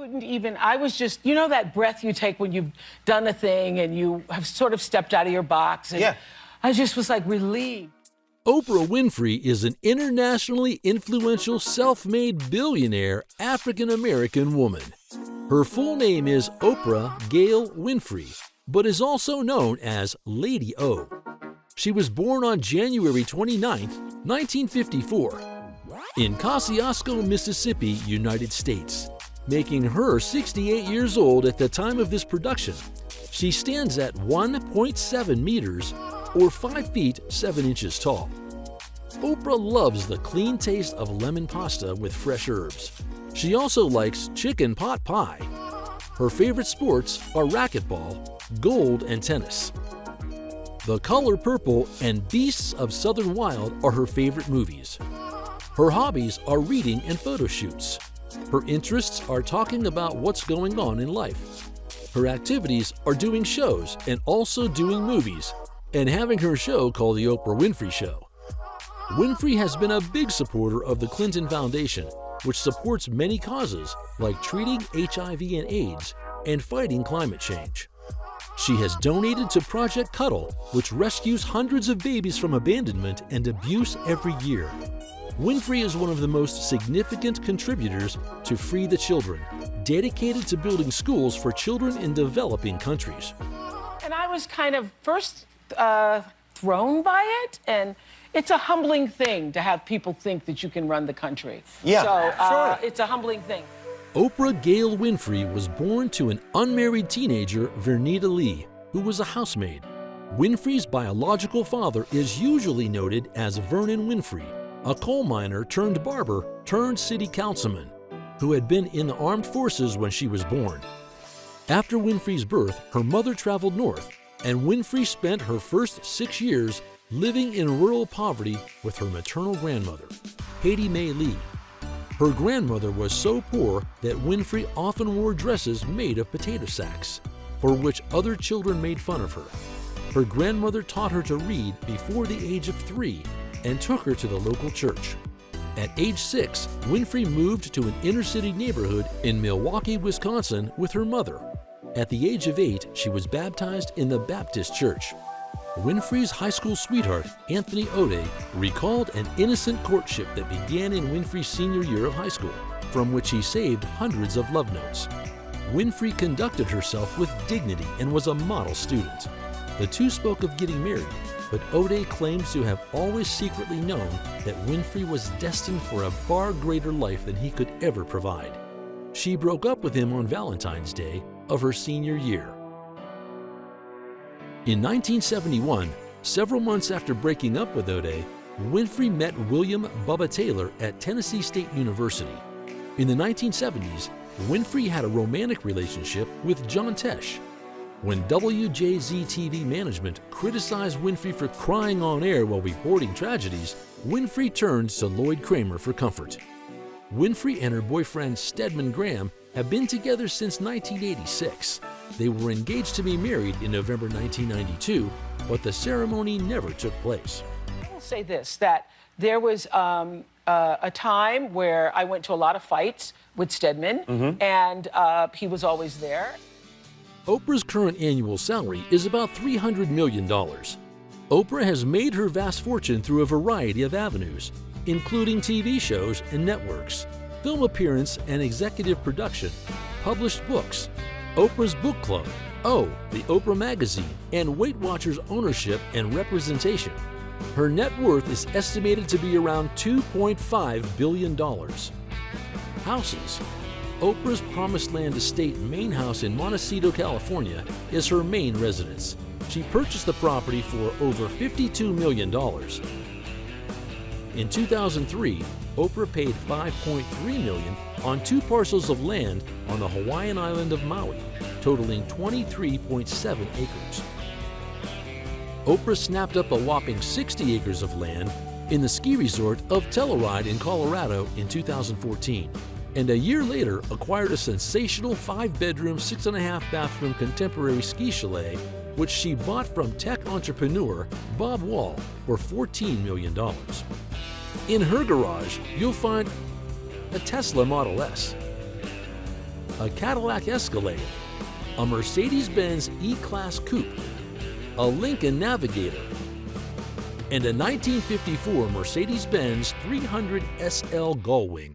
couldn't even, I was just, you know that breath you take when you've done a thing and you have sort of stepped out of your box? And Yeah. I just was like relieved. Oprah Winfrey is an internationally influential, self-made billionaire African-American woman. Her full name is Oprah Gail Winfrey, but is also known as Lady O. She was born on January 29, 1954, in Kosciuszko, Mississippi, United States, making her 68 years old at the time of this production. She stands at 1.7 meters or 5 feet 7 inches tall. Oprah loves the clean taste of lemon pasta with fresh herbs. She also likes chicken pot pie. Her favorite sports are racquetball, gold, and tennis. The Color Purple and Beasts of Southern Wild are her favorite movies. Her hobbies are reading and photo shoots. Her interests are talking about what's going on in life. Her activities are doing shows and also doing movies, and having her show called The Oprah Winfrey Show. Winfrey has been a big supporter of the Clinton Foundation, which supports many causes like treating HIV and AIDS and fighting climate change. She has donated to Project Cuddle, which rescues hundreds of babies from abandonment and abuse every year. Winfrey is one of the most significant contributors to Free the Children, dedicated to building schools for children in developing countries. And I was kind of first thrown by it, and it's a humbling thing to have people think that you can run the country. Yeah, so sure. It's a humbling thing. Oprah Gail Winfrey was born to an unmarried teenager, Vernita Lee, who was a housemaid. Winfrey's biological father is usually noted as Vernon Winfrey, a coal miner turned barber turned city councilman, who had been in the armed forces when she was born. After Winfrey's birth, her mother traveled north, and Winfrey spent her first 6 years living in rural poverty with her maternal grandmother, Hattie Mae Lee. Her grandmother was so poor that Winfrey often wore dresses made of potato sacks, for which other children made fun of her. Her grandmother taught her to read before the age of 3 and took her to the local church. At age 6, Winfrey moved to an inner-city neighborhood in Milwaukee, Wisconsin with her mother. At the age of 8, she was baptized in the Baptist church. Winfrey's high school sweetheart, Anthony O'Day, recalled an innocent courtship that began in Winfrey's senior year of high school, from which he saved hundreds of love notes. Winfrey conducted herself with dignity and was a model student. The two spoke of getting married, but O'Day claims to have always secretly known that Winfrey was destined for a far greater life than he could ever provide. She broke up with him on Valentine's Day of her senior year. In 1971, several months after breaking up with O'Day, Winfrey met William Bubba Taylor at Tennessee State University. In the 1970s, Winfrey had a romantic relationship with John Tesh. When WJZ-TV management criticized Winfrey for crying on air while reporting tragedies, Winfrey turned to Lloyd Kramer for comfort. Winfrey and her boyfriend Stedman Graham have been together since 1986. They were engaged to be married in November 1992, but the ceremony never took place. I will say this, that there was a time where I went to a lot of fights with Stedman, and he was always there. Oprah's current annual salary is about $300 million. Oprah has made her vast fortune through a variety of avenues, including TV shows and networks, film appearance and executive production, published books, Oprah's Book Club, the Oprah Magazine, and Weight Watchers ownership and representation. Her net worth is estimated to be around $2.5 billion. Houses. Oprah's Promised Land Estate main house in Montecito, California is her main residence. She purchased the property for over $52 million. In 2003, Oprah paid $5.3 million on 2 parcels of land on the Hawaiian island of Maui, totaling 23.7 acres. Oprah snapped up a whopping 60 acres of land in the ski resort of Telluride in Colorado in 2014, and a year later acquired a sensational 5-bedroom, 6.5-bathroom contemporary ski chalet, which she bought from tech entrepreneur Bob Wall for $14 million. In her garage, you'll find a Tesla Model S. a Cadillac Escalade, a Mercedes-Benz E-Class Coupe, a Lincoln Navigator, and a 1954 Mercedes-Benz 300 SL Gullwing.